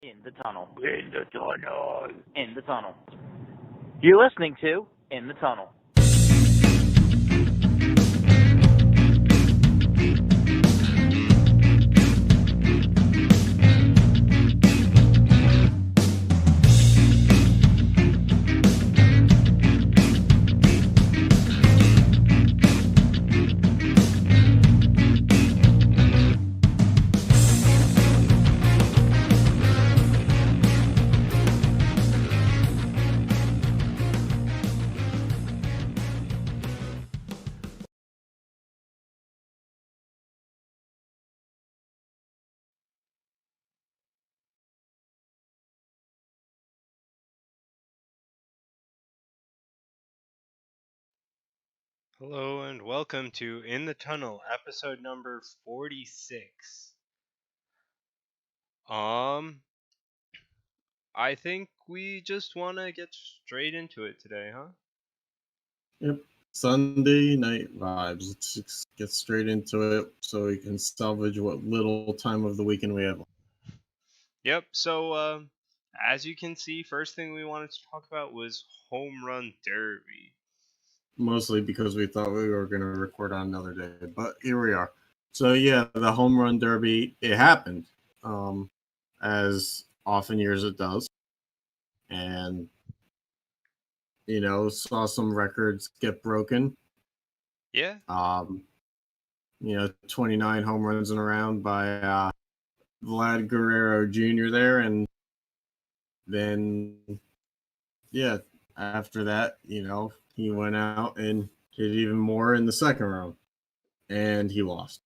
In the tunnel. In the tunnel. In the tunnel. You're listening to In the Tunnel. Hello and welcome to In the Tunnel, episode number 46. I think we just want to get straight into it today, huh? Yep. Sunday night vibes. Let's just get straight into it so we can salvage what little time of the weekend we have. Yep, so as you can see, first thing we wanted to talk about was Home Run Derby. Mostly because we thought we were going to record on another day, but here we are. So yeah, the home run derby, it happened, as often years it does, and saw some records get broken. Yeah? 29 home runs in a round by Vlad Guerrero Jr. there, and then yeah, after that, he went out and hit even more in the second round, and he lost.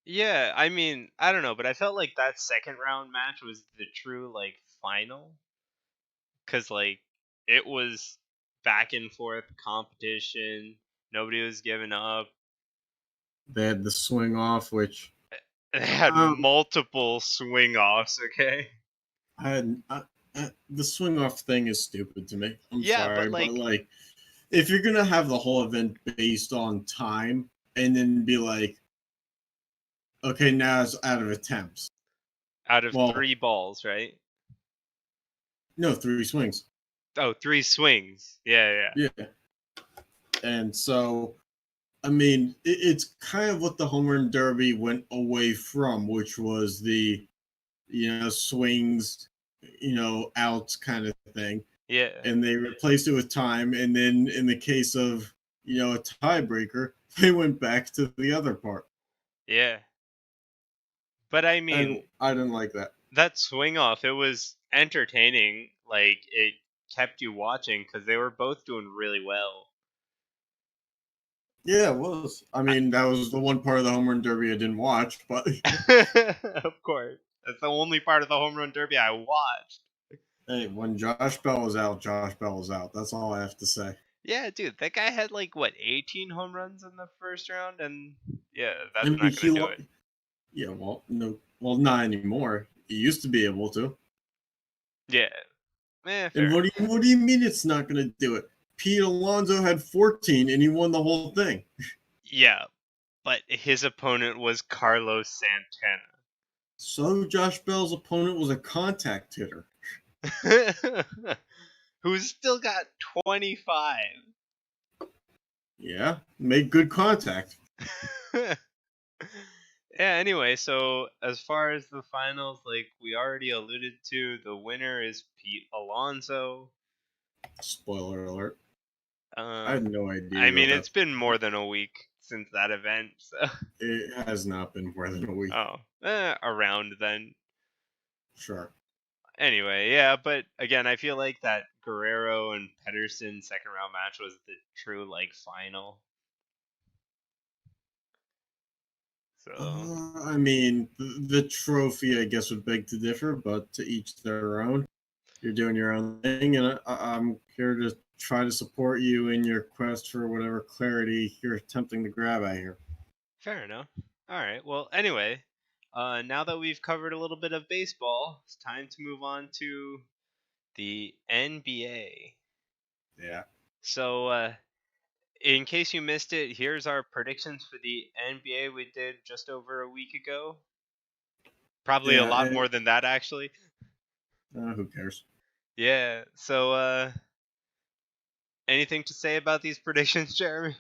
Yeah, I mean, I don't know, but I felt like that second round match was the true, final. Because, it was back and forth competition. Nobody was giving up. They had the swing off, which They had um, multiple swing offs, okay? the swing off thing is stupid to me. I'm Yeah, sorry, but but if you're gonna have the whole event based on time and then be like, okay, now it's out of attempts. out of Well, 3 balls, right? no, three swings. Oh, 3 swings. Yeah. Yeah, and so I mean, it's kind of what the home run derby went away from, which was the swings, outs kind of thing, Yeah. and they replaced it with time. And then in the case of a tiebreaker, they went back to the other part. Yeah. But I mean, And I didn't like that. that swing off, it was entertaining. Like, it kept you watching because they were both doing really well. Yeah, it was. I mean, that was the one part of the home run derby I didn't watch, but Of course. That's the only part of the home run derby I watched. hey, when Josh Bell was out, Josh Bell was out. That's all I have to say. Yeah, dude, that guy had 18 home runs in the first round, and yeah, I that's mean, not gonna do it. yeah, well, no, well, not anymore. He used to be able to. Yeah, And fair. what do you mean it's not going to do it? Pete Alonso had 14 and he won the whole thing. Yeah, but his opponent was Carlos Santana. So Josh Bell's opponent was a contact hitter. Who's still got 25. Yeah, made good contact. Yeah, anyway, so as far as the finals, we already alluded to, the winner is Pete Alonso. Spoiler alert. I Uh, had no idea I mean, that it's been more than a week since that event, so. it has not been more than a week. Oh, around then. Sure. Anyway, yeah, but again, I feel like that Guerrero and Pedersen second round match was the true final. So I mean, the trophy, I guess, would beg to differ, but to each their own. You're doing your own thing, and I'm here to try to support you in your quest for whatever clarity you're attempting to grab at here. fair enough. All right. Well, anyway, now that we've covered a little bit of baseball, it's time to move on to the NBA. Yeah. So, in case you missed it, here's our predictions for the NBA we did just over a week ago. Probably a Yeah, lot more than that, actually. Who cares? Yeah. So, anything to say about these predictions, Jeremy?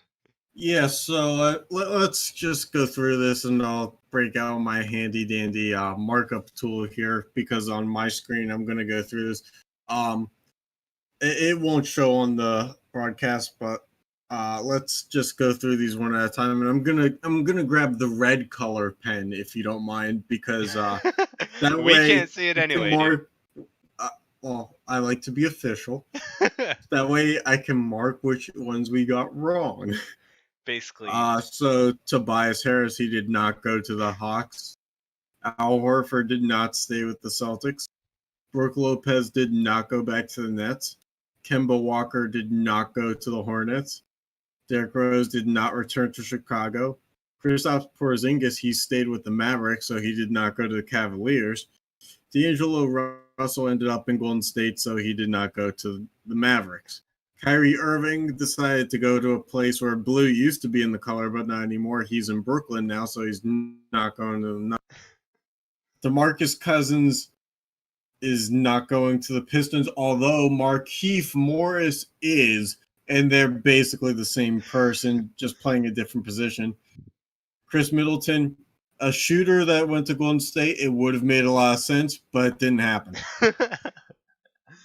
Yeah, so let's just go through this, and I'll break out my handy dandy markup tool here because on my screen I'm gonna go through this. Um, it won't show on the broadcast, but let's just go through these one at a time. And I'm gonna grab the red color pen if you don't mind, because that We way can't see it you can anyway, dude. mark. Well, I like to be official. That way I can mark which ones we got wrong. Basically. So Tobias Harris, he did not go to the Hawks. Al Horford did not stay with the Celtics. Brooke Lopez did not go back to the Nets. Kemba Walker did not go to the Hornets. Derrick Rose did not return to Chicago. Kristaps Porzingis, he stayed with the Mavericks, so he did not go to the Cavaliers. D'Angelo Russell ended up in Golden State, so he did not go to the Mavericks. Kyrie Irving decided to go to a place where blue used to be in the color, but not anymore. He's in Brooklyn now, so he's not going to the DeMarcus Cousins is not going to the Pistons, although Markieff Morris is, and they're basically the same person, just playing a different position. Chris Middleton, a shooter that went to Golden State, it would have made a lot of sense, but it didn't happen.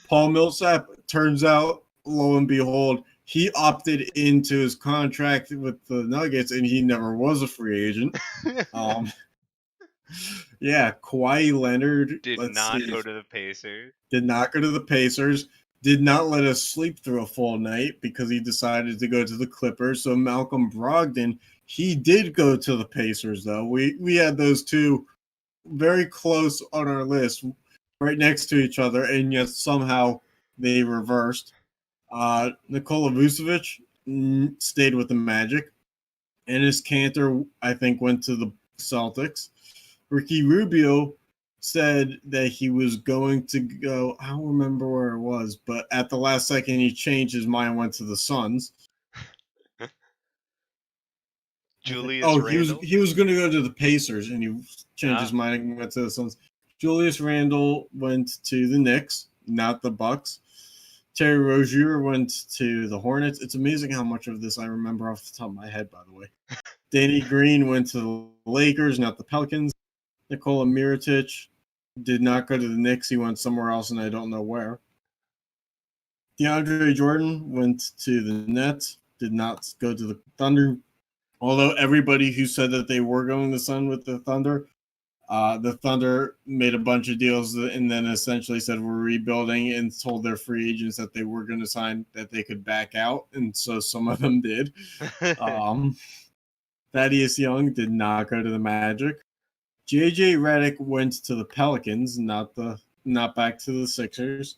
Paul Millsap, turns out, lo and behold, he opted into his contract with the Nuggets, and he never was a free agent. Yeah, Kawhi Leonard Did not go to the Pacers. Did not go to the Pacers. Did not let us sleep through a full night because he decided to go to the Clippers. So Malcolm Brogdon, he did go to the Pacers, though. We had those two very close on our list, right next to each other, and yet somehow they reversed. Nikola Vucevic stayed with the Magic. Enes Kanter, I think, went to the Celtics. Ricky Rubio said that he was going to go. I don't remember where it was, but at the last second, he changed his mind and went to the Suns. Julius Randle? He was going to go to the Pacers, and he changed his mind and went to the Suns. Julius Randle went to the Knicks, not the Bucks. Terry Rozier went to the Hornets. It's amazing how much of this I remember off the top of my head, by the way. Danny Green went to the Lakers, not the Pelicans. Nikola Mirotic did not go to the Knicks. He went somewhere else, and I don't know where. DeAndre Jordan went to the Nets, did not go to the Thunder. Although everybody who said that they were going to sign with the Thunder made a bunch of deals and then essentially said we're rebuilding and told their free agents that they were going to sign that they could back out, and so some of them did. Thaddeus Young did not go to the Magic. JJ Redick went to the Pelicans, not back to the Sixers.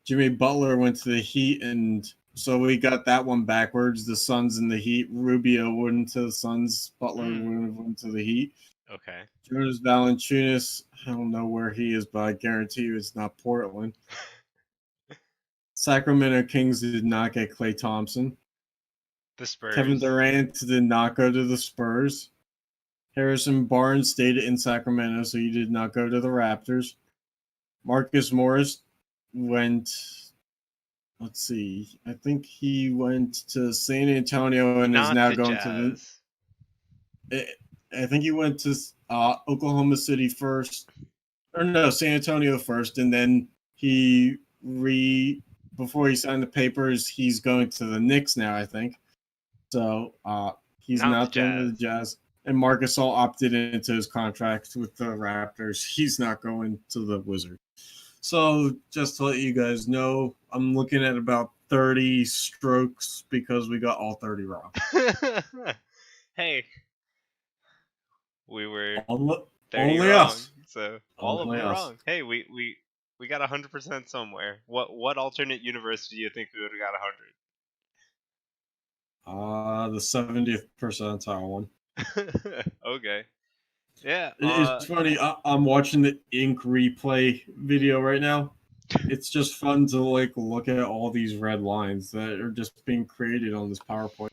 Jimmy Butler went to the Heat, and so we got that one backwards. The Suns and the Heat. Rubio went to the Suns. Butler went to the Heat. Okay. Jonas Valanciunas, I don't know where he is, but I guarantee you it's not Portland. Sacramento Kings did not get Klay Thompson. The Spurs. Kevin Durant did not go to the Spurs. Harrison Barnes stayed in Sacramento, so he did not go to the Raptors. Marcus Morris went, let's see, I think he went to San Antonio and is now going to the. I think he went to Oklahoma City first, or no, San Antonio first, and then before he signed the papers, he's going to the Knicks now, I think. So he's not going to the Jazz. And Marc Gasol opted into his contract with the Raptors. He's not going to the Wizards. So just to let you guys know, I'm looking at about 30 strokes because we got all 30 wrong. Hey, we were only wrong, us. So all only of them us. wrong. Hey, we got 100% somewhere. What alternate universe do you think we would have got 100? The 70th percentile one. Okay. Yeah. It's funny. I'm watching the ink replay video right now. It's just fun to look at all these red lines that are just being created on this PowerPoint.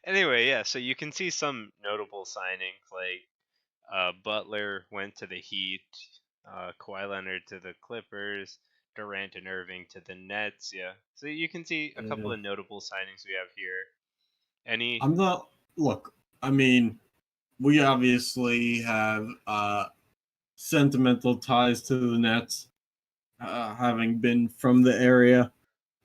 Anyway, yeah. So you can see some notable signings like Butler went to the Heat. Kawhi Leonard to the Clippers, Durant and Irving to the Nets. Yeah, so you can see a couple of notable signings we have here. I'm not. Look, I mean, we obviously have sentimental ties to the Nets, having been from the area,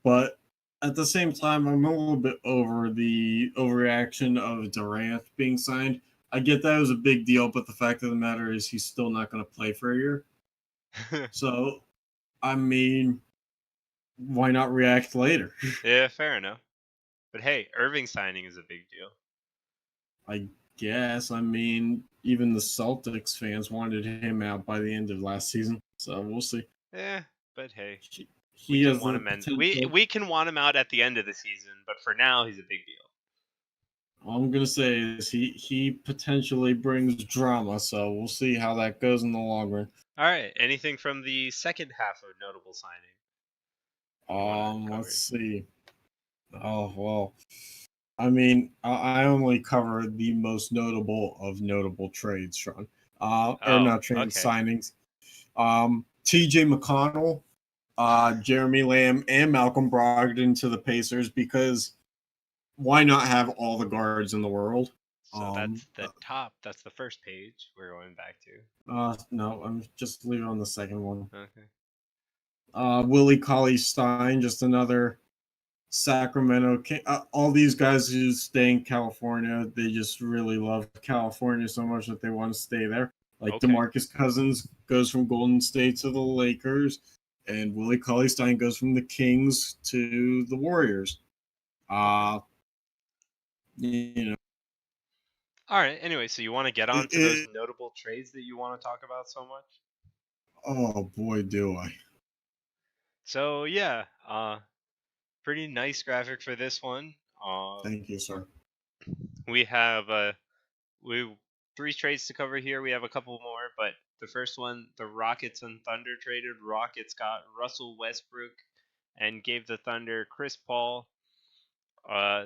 but at the same time, I'm a little bit over the overreaction of Durant being signed. I get that it was a big deal, but the fact of the matter is he's still not going to play for a year. So, I mean, why not react later? Yeah, fair enough. But hey, Irving signing is a big deal. I guess. I mean, even the Celtics fans wanted him out by the end of last season, so we'll see. Yeah, but hey, He has want the him potential. we can want him out at the end of the season, but for now he's a big deal. All I'm gonna say is he potentially brings drama, so we'll see how that goes in the long run. All right, anything from the second half of notable signing? Let's see. Oh well, I mean, I only cover the most notable of notable trades, Sean. Or not trades, signings. T.J. McConnell, Jeremy Lamb, and Malcolm Brogdon to the Pacers because why not have all the guards in the world? So that's the top. That's the first page we're going back to. No, I'm just leaving on the second one. Okay. Willie Cauley-Stein, just another Sacramento. All these guys who stay in California, they just really love California so much that they want to stay there. Like DeMarcus Cousins goes from Golden State to the Lakers, and Willie Cauley-Stein goes from the Kings to the Warriors. You know. All right. Anyway, so you want to get on to those notable trades that you want to talk about so much? Oh boy, do I! So yeah, pretty nice graphic for this one. Thank you, sir. We have three trades to cover here. We have a couple more, but the first one, the Rockets and Thunder traded. Rockets got Russell Westbrook and gave the Thunder Chris Paul.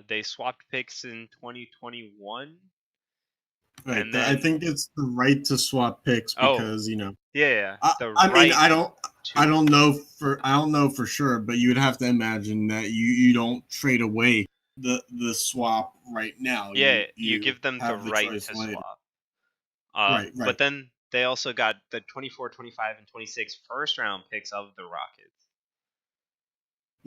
They swapped picks in 2021. Right. And then, I think it's the right to swap picks because Yeah. I mean, I don't know for sure, but you would have to imagine that you don't trade away the swap right now. Yeah, you give them have the right choice to later. swap. Right. But then they also got the 24, 25, and 26 first round picks of the Rockets.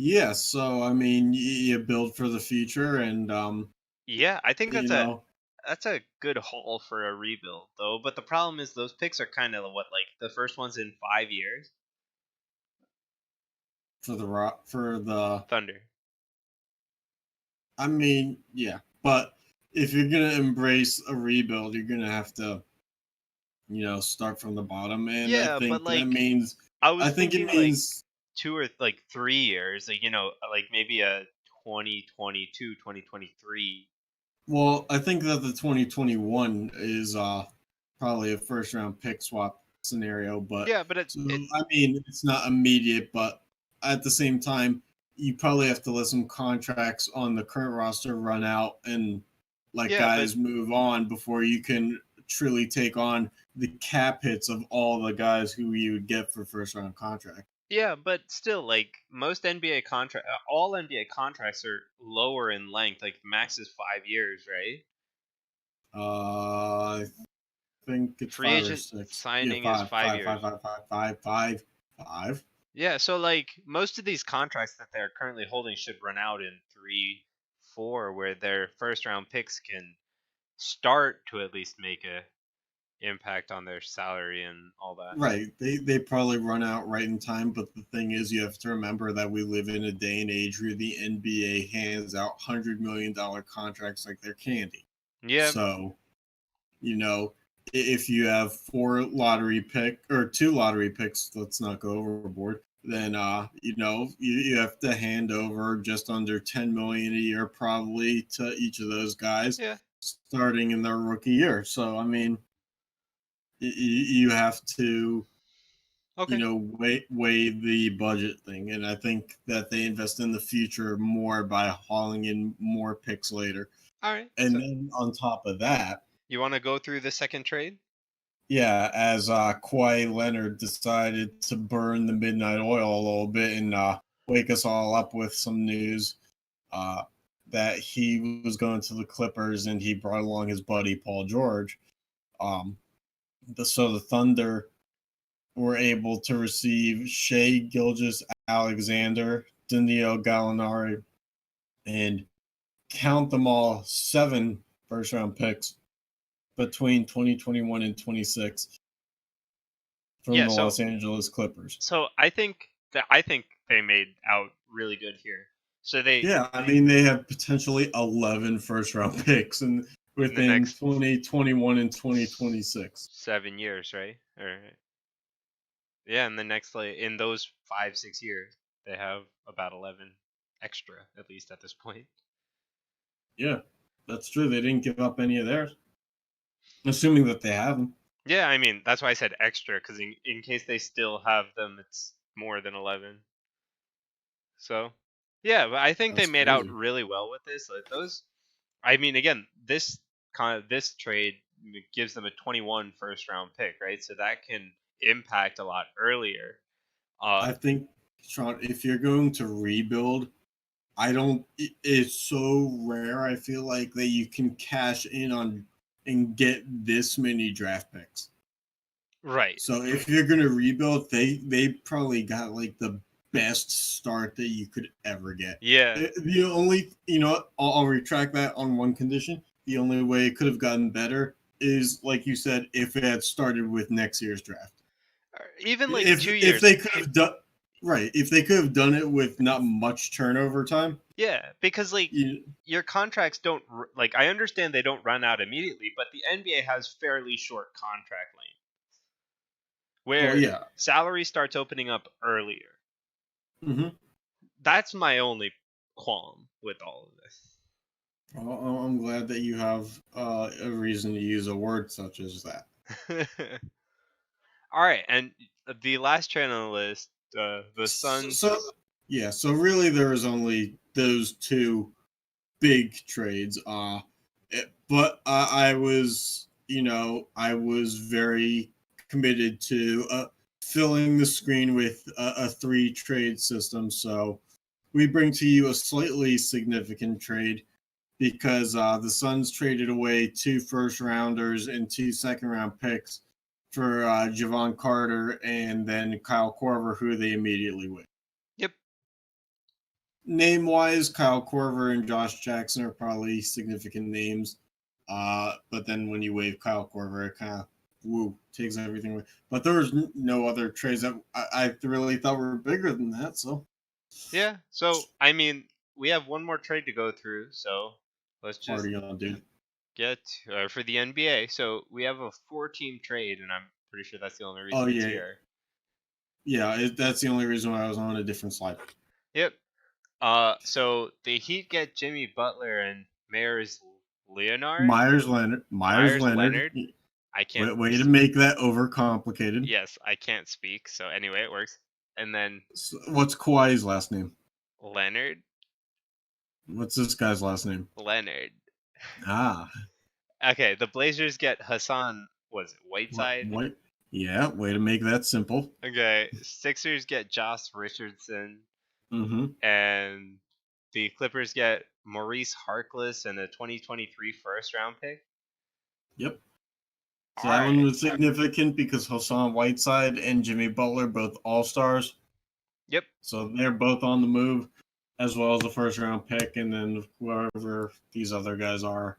Yeah, so I mean, you build for the future, and yeah, I think that's a good haul for a rebuild, though. But the problem is those picks are kind of like the first one's in 5 years for the Thunder. I mean, yeah, but if you're gonna embrace a rebuild, you're gonna have to, start from the bottom, and Yeah, I think but like that means I think it means 2 or 3 years, like maybe a 2022, 2023. Well, I think that the 2021 is probably a first round pick swap scenario, but yeah, but I mean, it's not immediate, but at the same time, you probably have to let some contracts on the current roster run out and guys move on before you can truly take on the cap hits of all the guys who you would get for first round contract. Yeah, but still, like most NBA all NBA contracts are lower in length. Like max is 5 years, right? I think it's Free 5 or agent 6. signing Yeah, is 5 years. Five. Yeah, so like most of these contracts that they're currently holding should run out in 3, 4, where their first round picks can start to at least make a impact on their salary and all that. Right. They probably run out right in time, but the thing is you have to remember that we live in a day and age where the NBA hands out $100 million contracts like they're candy. Yeah. So, if you have 2 lottery picks, let's not go overboard, then you have to hand over just under 10 million a year probably to each of those guys starting in their rookie year. So, I mean, you have to weigh the budget thing, and I think that they invest in the future more by hauling in more picks later. All right. And then on top of that, you want to go through the second trade? Yeah, as Kawhi Leonard decided to burn the midnight oil a little bit and wake us all up with some news uh, that he was going to the Clippers and he brought along his buddy Paul George. So the Thunder were able to receive Shea Gilgeous Alexander, Danilo Gallinari, and count them all 7 first round picks between 2021 and 26 from the Los Angeles Clippers. So I think they made out really good here. So they they have potentially 11 first round picks and within the next 2021 and 2026. 7 years, right? Yeah, in the next in those 5-6 years, they have about 11 extra at least at this point. Yeah, that's true. They didn't give up any of theirs, assuming that they have them. Yeah, I mean that's why I said extra because in case they still have them, it's more than 11. So, yeah, but I think they made out really well with this. Like those, I mean, again, this trade gives them a 21 first round pick, right? So that can impact a lot earlier. I think, Sean, if you're going to rebuild, it's so rare. I feel like that you can cash in on and get this many draft picks. Right. So if you're going to rebuild, they probably got like the best start that you could ever get. Yeah. The only, I'll retract that on one condition. The only way it could have gotten better is, like you said, if it had started with next year's draft. Even like if, 2 years. If they could have done right, if they could have done it with not much turnover time. Yeah, because your contracts don't I understand they don't run out immediately, but the NBA has fairly short contract length. Where salary starts opening up earlier. Mm-hmm. That's my only qualm with all of this. Well, I'm glad that you have a reason to use a word such as that. All right, and the last trade on the list, the Suns. So really there was only those 2 big trades. But I was very committed to filling the screen with a 3 trade system. So we bring to you a slightly significant trade because the Suns traded away 2 first rounders and 2 second round picks for Javon Carter and then Kyle Korver, who they immediately win. Yep. Name-wise, Kyle Korver and Josh Jackson are probably significant names. But then when you waive Kyle Korver, it kind of takes everything away. But there was no other trades that I really thought were bigger than that. So yeah. So I mean, we have one more trade to go through. So let's just party on, dude. Get for the NBA. So we have a 4-team trade, and I'm pretty sure that's the only reason it's here. Yeah, that's the only reason why I was on a different slide. Yep. So the Heat get Jimmy Butler and Myers Leonard. Myers Leonard. I can't. Way to make that overcomplicated. Yes, I can't speak. So anyway, it works. And then what's Kawhi's last name? Leonard. What's this guy's last name? Leonard. Ah. Okay, the Blazers get Hassan. Was it Whiteside? White? Yeah, way to make that simple. Okay, Sixers get Josh Richardson. Mm-hmm. And the Clippers get Maurice Harkless and a 2023 first round pick. Yep. So that one was significant because Hassan Whiteside and Jimmy Butler both all-stars. Yep. So they're both on the move, as well as the first round pick, and then whoever these other guys are,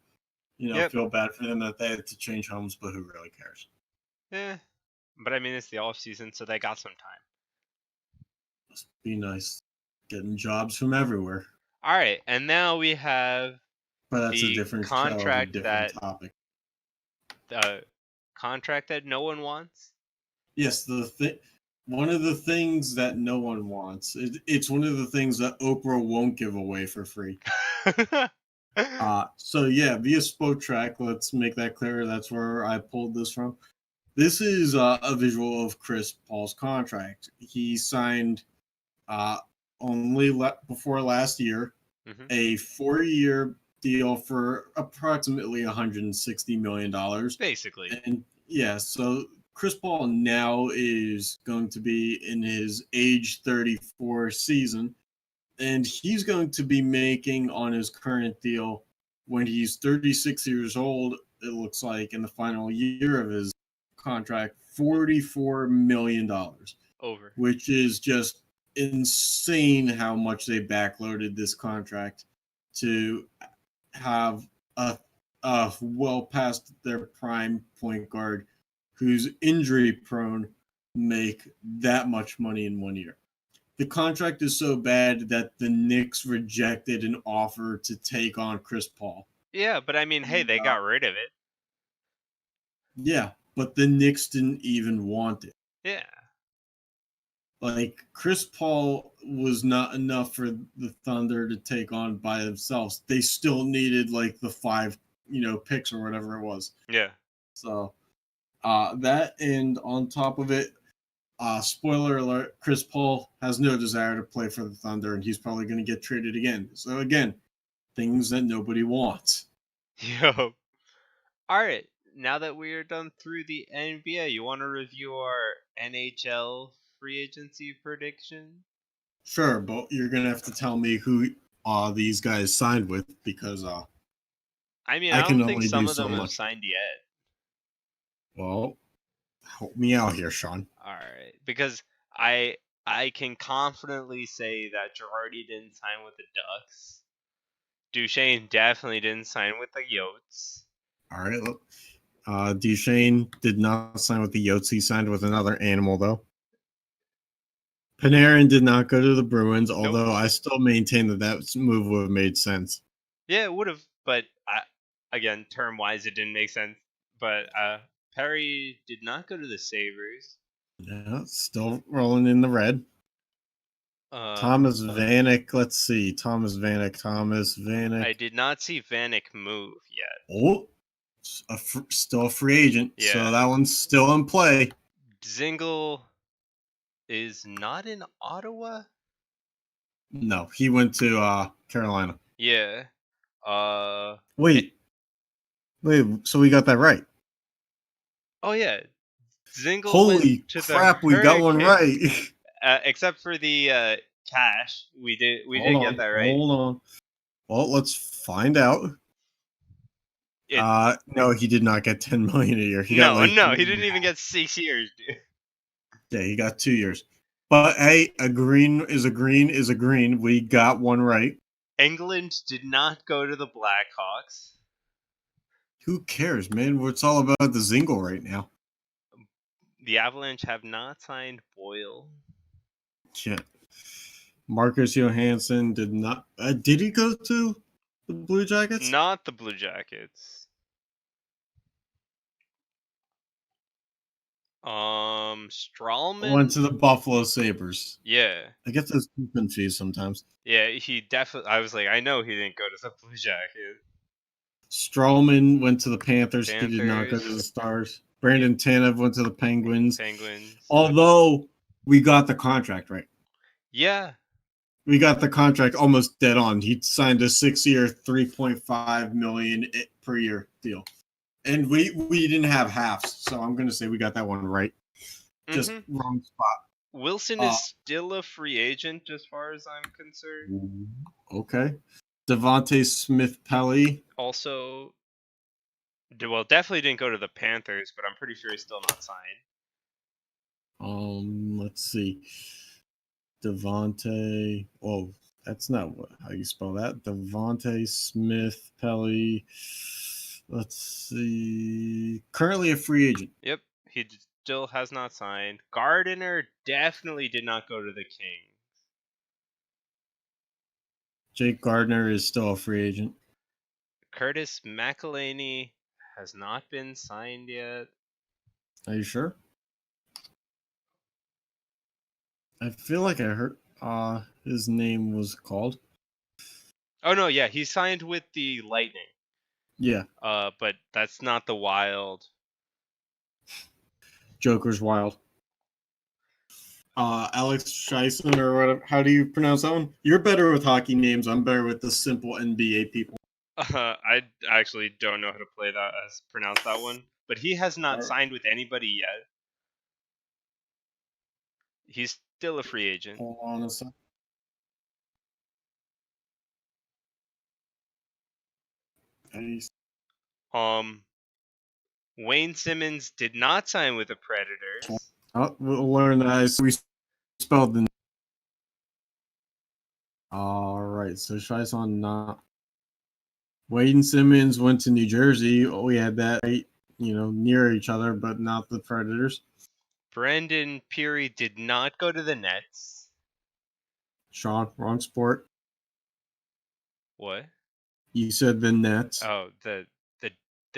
feel bad for them that they had to change homes, but who really cares? Yeah. But I mean, it's the off season, so they got some time. Must be nice getting jobs from everywhere. All right, and now we have but that's a different contract topic. The contract that no one wants. Yes, one of the things that no one wants. It's one of the things that Oprah won't give away for free. So yeah, via Spotrac, let's make that clear. That's where I pulled this from. This is a visual of Chris Paul's contract. He signed only before last year a 4-year deal for approximately $160 million. Basically. And Yeah, so Chris Paul now is going to be in his age 34 season, and he's going to be making on his current deal when he's 36 years old, it looks like in the final year of his contract, $44 million, Over. which is just insane how much they backloaded this contract to have a well past their prime point guard who's injury prone make that much money in 1 year. The contract is so bad that the Knicks rejected an offer to take on Chris Paul. Yeah, but I mean, hey, they got rid of it. Yeah, but the Knicks didn't even want it. Yeah. Like, Chris Paul was not enough for the Thunder to take on by themselves. They still needed like the 5, picks or whatever it was. Yeah. So that, and on top of it, spoiler alert, Chris Paul has no desire to play for the Thunder, and he's probably going to get traded again. So again, things that nobody wants. Yo. All right. Now that we are done through the NBA, you want to review our NHL free agency prediction? Sure, but you're going to have to tell me who these guys signed with, because I mean, I I can don't think only some do of so them have much. signed yet. Well, help me out here, Sean. All right, because I can confidently say that Girardi didn't sign with the Ducks. Duchesne definitely didn't sign with the Yotes. All right, look. Duchesne did not sign with the Yotes. He signed with another animal, though. Panarin did not go to the Bruins, although I still maintain that move would have made sense. Yeah, it would have, but again, term-wise, it didn't make sense. But Perry did not go to the Sabres. Yeah, still rolling in the red. Thomas Vanek, let's see. Thomas Vanek. I did not see Vanek move yet. Oh, still a free agent, Yeah. so that one's still in play. Zingle is not in Ottawa? No, he went to Carolina. Yeah. Wait, so we got that right. Oh, yeah. Zingle Holy went to crap, the we got one right. Except for the cash. We did get that right. Hold on. Well, let's find out. No, he did not get $10 million a year. He got he didn't even get 6 years, dude. Yeah, he got 2 years. But hey, a green is a green is a green. We got one right. England did not go to the Blackhawks. Who cares, man? It's all about the Zingle right now. The Avalanche have not signed Boyle. Shit. Marcus Johansson did not. Did he go to the Blue Jackets? Not the Blue Jackets. Strawman went to the Buffalo Sabres. Yeah. I get those too confused sometimes. Yeah, he definitely. I was like, I know he didn't go to the Blue Jackets. Strawman went to the Panthers. He did not go to the Stars. Brandon Tanev went to the Penguins. Although we got the contract right. Yeah. We got the contract almost dead on. He signed a 6-year, $3.5 million per year deal. And we didn't have halves, so I'm going to say we got that one right. Just wrong spot. Wilson is still a free agent as far as I'm concerned. Okay. Devontae Smith-Pelly. Also, well, definitely didn't go to the Panthers, but I'm pretty sure he's still not signed. Let's see. Devontae. Oh, that's not how you spell that. Devontae Smith-Pelly. Let's see. Currently a free agent. Yep, he still has not signed. Gardiner definitely did not go to the Kings. Jake Gardiner is still a free agent. Curtis McElhaney has not been signed yet. Are you sure? I feel like I heard his name was called. Oh no, yeah, he signed with the Lightning. Yeah. But that's not the Wild. Joker's Wild. Alex Scheisen or whatever. How do you pronounce that one? You're better with hockey names. I'm better with the simple NBA people. I actually don't know how to pronounce that one. but he has not Alright. signed with anybody yet. He's still a free agent. Hold on a second. Wayne Simmons did not sign with the Predators. Oh, we'll learn that. We spelled the. All right, so tries on not. Wade and Simmons went to New Jersey. Oh, we had that right, near each other, but not the Predators. Brendan Peary did not go to the Nets. Sean, wrong sport. What? You said the Nets. Oh, the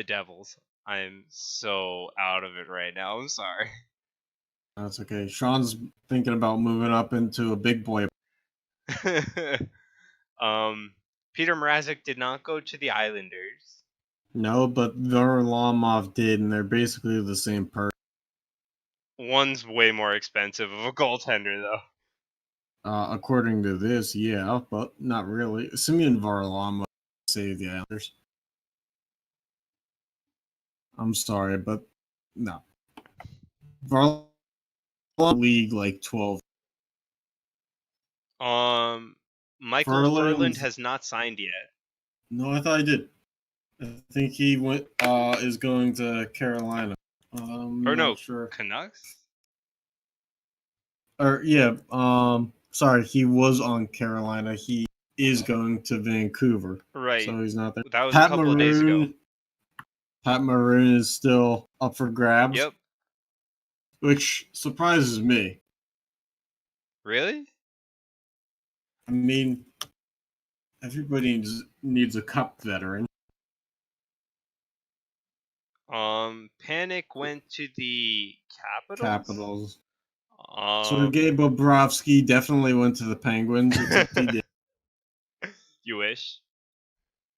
Devils. I'm so out of it right now. I'm sorry. That's okay. Sean's thinking about moving up into a big boy. Peter Mrazek did not go to the Islanders. No, but Varlamov did, and they're basically the same person. One's way more expensive of a goaltender, though. According to this, yeah, but not really. Simeon Varlamov saved the Islanders. I'm sorry, but no. Varlamov league like 12. Michael Furland has not signed yet. No, I thought I did. I think he is going to Carolina. Or no, sure. Canucks? Or yeah, sorry, he was on Carolina. He is going to Vancouver. Right. So he's not there. That was a couple of days ago. Pat Maroon is still up for grabs. Yep. Which surprises me. Really? I mean, everybody needs a cup veteran. Panic went to the Capitals. So Sergei Bobrovsky definitely went to the Penguins. He did. You wish?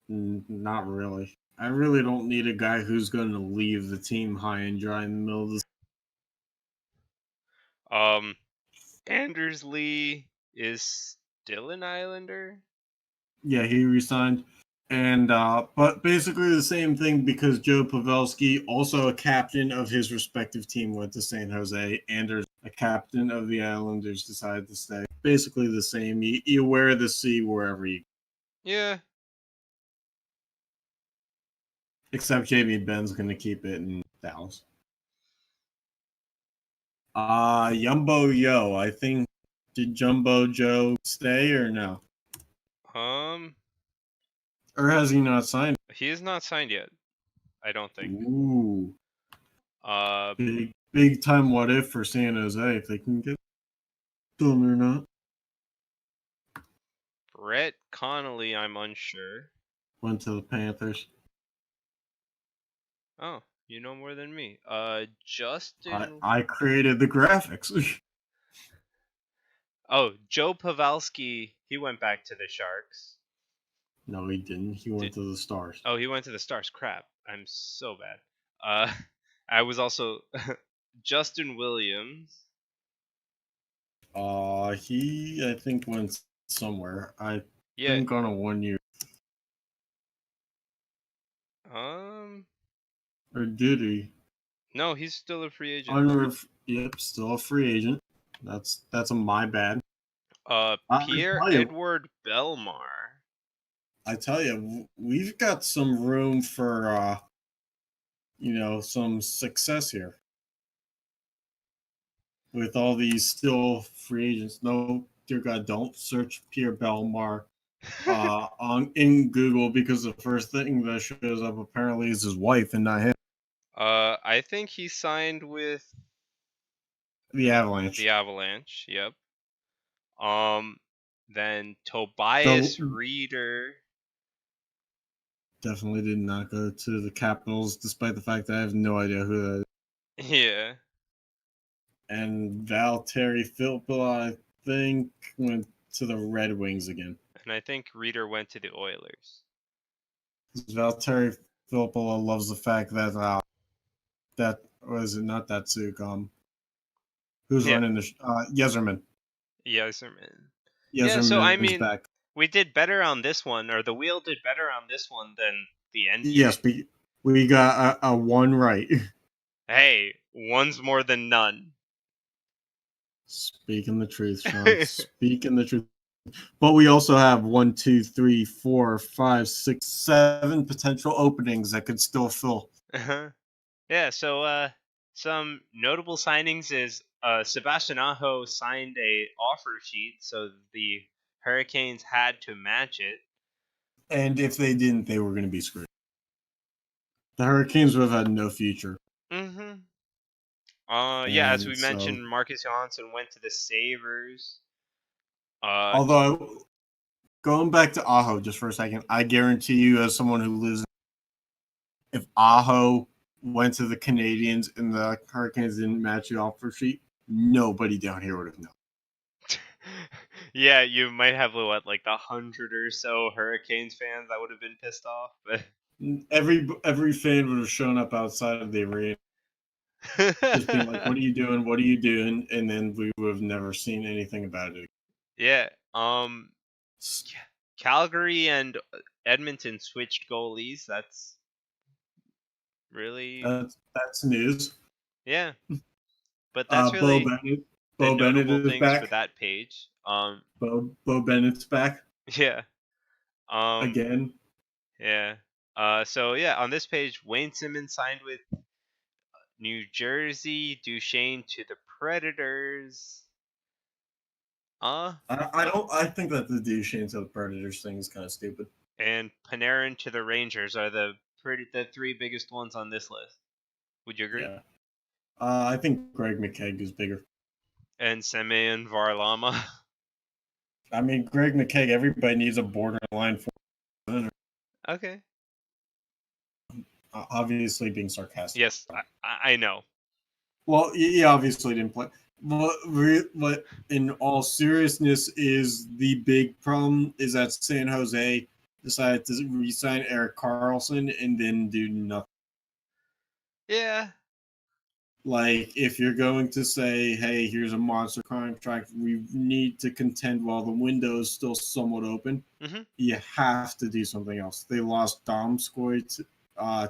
Not really. I really don't need a guy who's going to leave the team high and dry in the middle of the. Anders Lee is still an Islander? Yeah, he resigned. And but basically the same thing, because Joe Pavelski, also a captain of his respective team, went to San Jose. Anders, a captain of the Islanders, decided to stay. Basically the same. You wear the C wherever you. Yeah. Except Jamie Benn's going to keep it in Dallas. Jumbo Yo, I think. Did Jumbo Joe stay or no? Or has he not signed? He is not signed yet. I don't think. Ooh. Big time what if for San Jose, if they can get to him or not. Brett Connolly, I'm unsure. Went to the Panthers. Oh, you know more than me. Justin. I created the graphics. Oh, Joe Pavelski, he went back to the Sharks. No, he didn't. He went to the Stars. Oh, he went to the Stars. Crap. I'm so bad. I was also Justin Williams. He I think went somewhere. I think on a 1 year. Or did he? No, he's still a free agent. Yep, still a free agent. That's my bad. Pierre-Edouard Bellemare. I tell you, we've got some room for some success here with all these still free agents. No, dear God, don't search Pierre Bellemare in Google, because the first thing that shows up apparently is his wife and not him. I think he signed with the Avalanche. The Avalanche, yep. Then Tobias Reeder definitely did not go to the Capitals, despite the fact that I have no idea who that is. Yeah. And Valtteri Filppula, I think, went to the Red Wings again. And I think Reeder went to the Oilers. Valtteri Filppula loves the fact that that was it, not that Tsuk. Who's running the Yzerman. Yeah, so I mean, we did better on this one, or the wheel did better on this one than the end. Yes, We got a one right. Hey, one's more than none. Speaking the truth, Sean. Speaking the truth. But we also have 1, 2, 3, 4, 5, 6, 7 potential openings that could still fill. Uh-huh. Yeah, so some notable signings is Sebastian Aho signed a offer sheet, so the Hurricanes had to match it. And if they didn't, they were going to be screwed. The Hurricanes would have had no future. Mm-hmm. Yeah, as we And so, mentioned, Marcus Johansson went to the Sabres. although, going back to Aho just for a second, I guarantee you, as someone who lives, if Aho went to the Canadians and the Hurricanes didn't match the offer sheet, nobody down here would have known. Yeah, you might have what, like 100 or so Hurricanes fans that would have been pissed off, but Every fan would have shown up outside of the arena, just being like, "What are you doing? What are you doing?" And then we would have never seen anything about it. Yeah. Calgary and Edmonton switched goalies. That's really, That's news. yeah. But that's Bo really Bennett. the Bo Bennett notable is things for back. that page. Bo Bennett's back Yeah. again. Yeah. So yeah, on this page, Wayne Simmons signed with New Jersey, Duchesne to the Predators. I don't. I think that the Duchesne to the Predators thing is kind of stupid. And Panarin to the Rangers are the three biggest ones on this list. Would you agree? Yeah. I think Greg McKegg is bigger. And Semyon Varlama. I mean, Greg McKegg. Everybody needs a borderline for. Okay. Obviously, being sarcastic. Yes, I know. Well, he obviously didn't play. What, in all seriousness, is the big problem is that San Jose decided to re-sign Erik Karlsson and then do nothing. Yeah. Like, if you're going to say, "Hey, here's a monster contract. We need to contend while the window is still somewhat open," Mm-hmm. you have to do something else. They lost Domskoy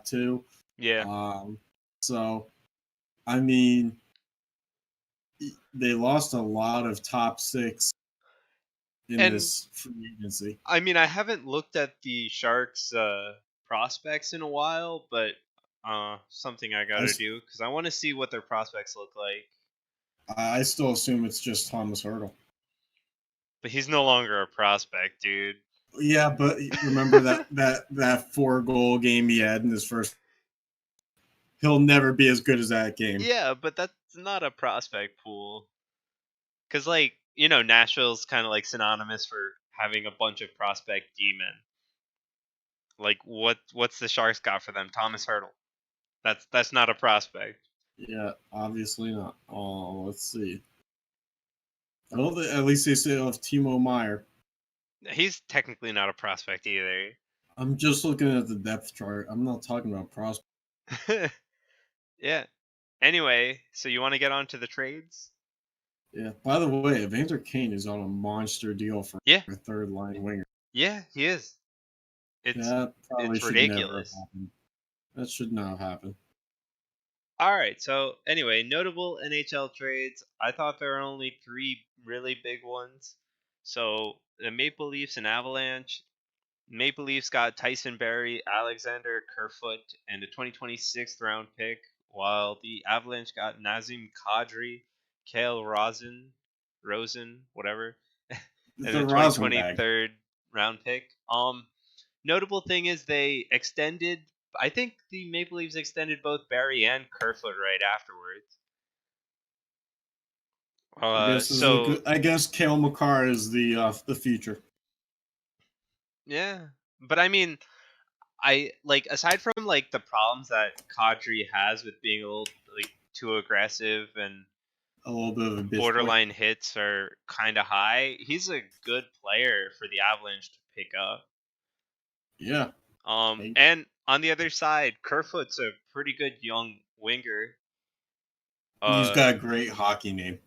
too. Yeah. So, I mean, they lost a lot of top six in And this free agency. I mean, I haven't looked at the Sharks prospects in a while, but something I got to do because I want to see what their prospects look like. I still assume it's just Thomas Hurdle. But he's no longer a prospect, dude. Yeah, but remember that 4-goal game he had in his first. He'll never be as good as that game. Yeah, but that's not a prospect pool. Because, like, you know, Nashville's kind of like synonymous for having a bunch of prospect D-men. Like, what's the Sharks got for them? Thomas Hurdle. That's not a prospect. Yeah, obviously not. Oh, let's see. Well, at least they still have Timo Meyer. He's technically not a prospect either. I'm just looking at the depth chart. I'm not talking about prospect. Yeah. Anyway, so you want to get on to the trades? Yeah. By the way, Evander Kane is on a monster deal for Yeah. a third line winger. Yeah, he is. That probably it's should ridiculous. never happen. That should not have happened. All right. So anyway, notable NHL trades. I thought there were only 3 really big ones. So the Maple Leafs and Avalanche. Maple Leafs got Tyson Barrie, Alexander Kerfoot, and a 2026 round pick, while the Avalanche got Nazem Kadri, Kale Rosen, whatever, and The a Rosen bag. 2023 round pick. Notable thing is they extended. I think the Maple Leafs extended both Barrie and Kerfoot right afterwards. I guess Cale Makar is the future. Yeah, but I mean, I like aside from like the problems that Kadri has with being a little like too aggressive and A little bit of a bitch borderline hits are kind of high. He's a good player for the Avalanche to pick up. Yeah. And on the other side, Kerfoot's a pretty good young winger. He's got a great hockey name.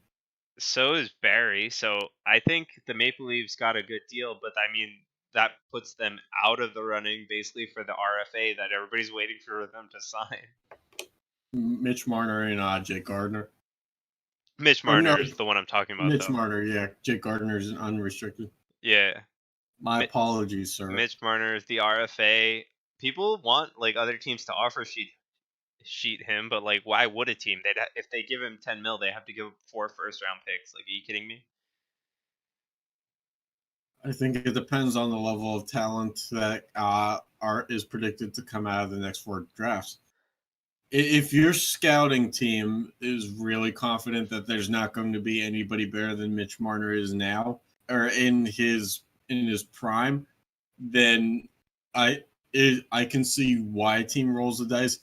So is Barry. So I think the Maple Leafs got a good deal, but I mean, that puts them out of the running basically for the RFA that everybody's waiting for them to sign. Mitch Marner and Jake Gardner. Mitch Or no, Marner is the one I'm talking about, Mitch though. Marner, yeah. Jake Gardner is unrestricted. Yeah. My apologies, sir. Mitch Marner is the RFA. People want like other teams to offer sheet him, but like, why would a team? If they give him 10 mil, they have to give 4 first-round picks. Like, are you kidding me? I think it depends on the level of talent that is predicted to come out of the next 4 drafts. If your scouting team is really confident that there's not going to be anybody better than Mitch Marner is now, or in his prime, then I can see why a team rolls the dice.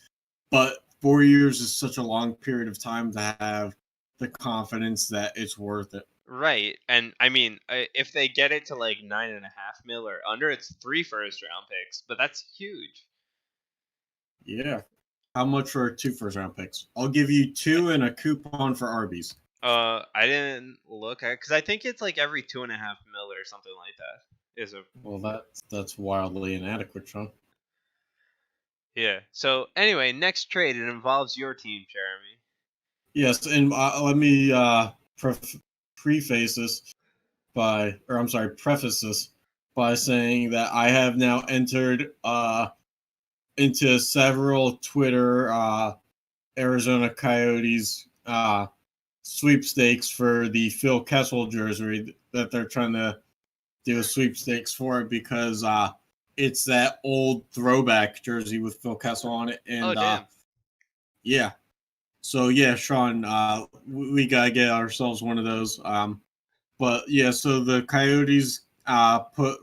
But 4 years is such a long period of time to have the confidence that it's worth it. Right, and I mean, if they get it to like 9.5 mil or under, it's 3 first-round picks, but that's huge. Yeah. How much for 2 first-round picks? I'll give you 2 and a coupon for Arby's. I didn't look at because I think it's like every 2.5 mil or something like that. Well, that's wildly inadequate, Sean. Yeah. So anyway, next trade, it involves your team, Jeremy. Yes, and let me preface this preface this by saying that I have now entered into several Twitter Arizona Coyotes sweepstakes for the Phil Kessel jersey that they're trying to do a sweepstakes for it because it's that old throwback jersey with Phil Kessel on it. And damn. Yeah. So yeah, Sean, we gotta get ourselves one of those. But yeah, so the Coyotes put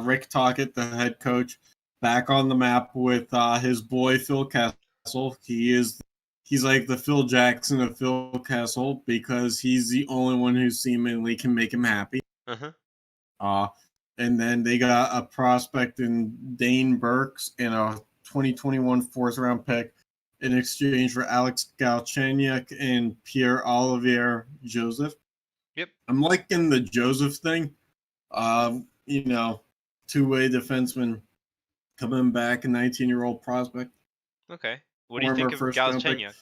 Rick Tocchet, the head coach, back on the map with his boy Phil Kessel. He's like the Phil Jackson of Phil Kessel because he's the only one who seemingly can make him happy. And then they got a prospect in Dane Burks and a 2021 fourth round pick in exchange for Alex Galchenyuk and Pierre-Olivier Joseph. Yep. I'm liking the Joseph thing. Two-way defenseman coming back, a 19-year-old prospect. Okay. What do you think of Galchenyuk?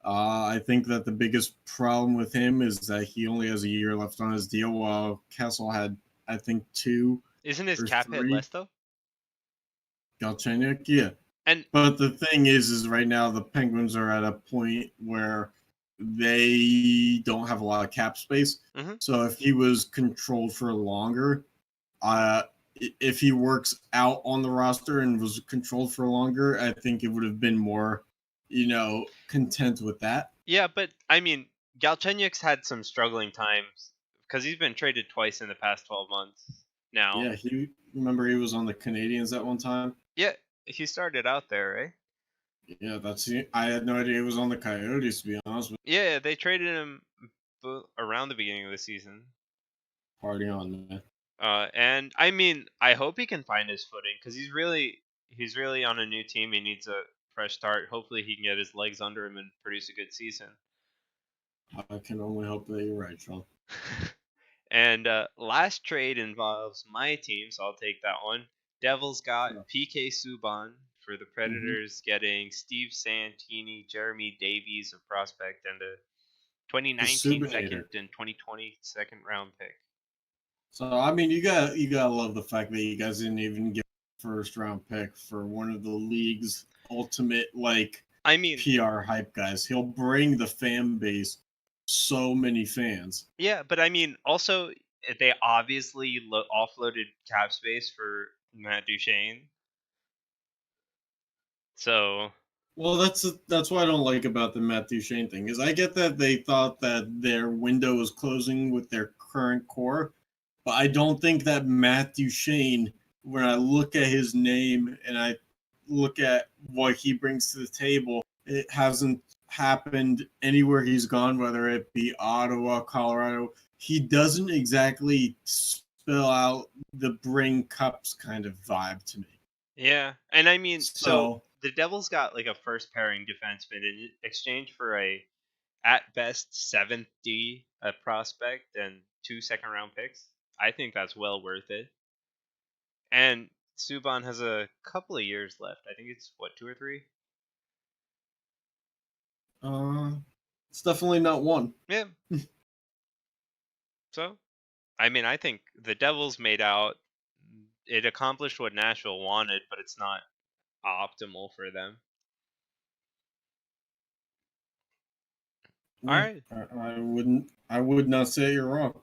I think that the biggest problem with him is that he only has a year left on his deal, while Kessel had, I think, 2. Isn't his cap hit less, though? Galchenyuk, yeah. But the thing is right now the Penguins are at a point where they don't have a lot of cap space. Mm-hmm. So if he was controlled for longer, if he works out on the roster and was controlled for longer, I think it would have been more, content with that. Yeah, but I mean, Galchenyuk's had some struggling times because he's been traded twice in the past 12 months now. Yeah, remember he was on the Canadiens at one time? Yeah, he started out there, right? Yeah, I had no idea he was on the Coyotes, to be honest with you. Yeah, they traded him around the beginning of the season. Party on, man. And I mean, I hope he can find his footing because he's really on a new team. He needs a fresh start. Hopefully, he can get his legs under him and produce a good season. I can only hope that you're right, Sean. And last trade involves my team, so I'll take that one. Devils got PK Subban for the Predators, getting Steve Santini, Jeremy Davies, a prospect, and a 2019 second and 2020 second round pick. So I mean, you gotta love the fact that you guys didn't even get a first round pick for one of the league's ultimate PR hype guys. He'll bring the fan base so many fans. Yeah, but I mean, also they obviously offloaded cap space for Matt Duchene. So, well, that's what I don't like about the Matt Duchene thing is I get that they thought that their window was closing with their current core, but I don't think that Matt Duchene, when I look at his name and I look at what he brings to the table, it hasn't happened anywhere he's gone, whether it be Ottawa, Colorado. He doesn't exactly spell out the bring cups kind of vibe to me. Yeah, and I mean, so the Devils got like a first pairing defenseman in exchange for a at best 7th D prospect and 2 second round picks. I think that's well worth it. And Subban has a couple of years left. I think it's, what, 2 or 3? It's definitely not one. Yeah. So, I mean, I think the Devils made out. It accomplished what Nashville wanted, but it's not optimal for them. All Yeah, right. I would not say you're wrong.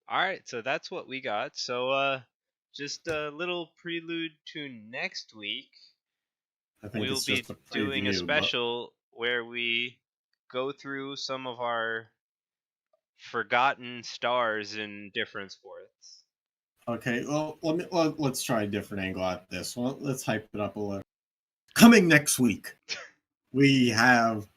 All right, so that's what we got. So just a little prelude to next week. I think We'll it's just be a doing a preview, but special where we go through some of our forgotten stars in different sports. okay. Well, let's try a different angle at this. Well, let's hype it up a little. Coming next week, we have.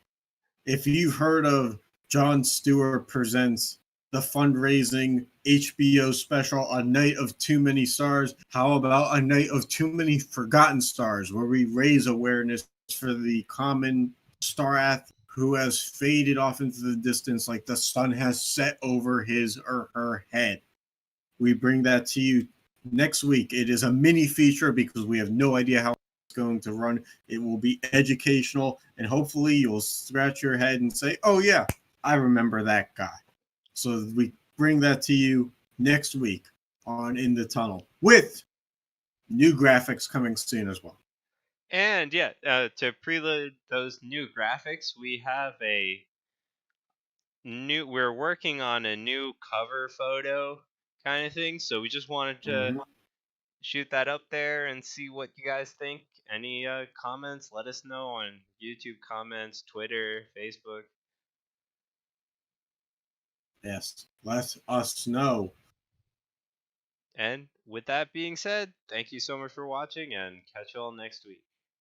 If you've heard of Jon Stewart presents the fundraising HBO special, A Night of Too Many Stars, how about A Night of Too Many Forgotten Stars, where we raise awareness for the common star athlete who has faded off into the distance like the sun has set over his or her head. We bring that to you next week. It is a mini feature because we have no idea how it's going to run. It will be educational, and hopefully you'll scratch your head and say, oh, yeah, I remember that guy. So we bring that to you next week on In the Tunnel with new graphics coming soon as well. And yeah, to prelude those new graphics, we have we're working on a new cover photo kind of thing. So we just wanted to shoot that up there and see what you guys think. Any comments, let us know on YouTube comments, Twitter, Facebook. Yes, let us know. And with that being said, thank you so much for watching and catch you all next week.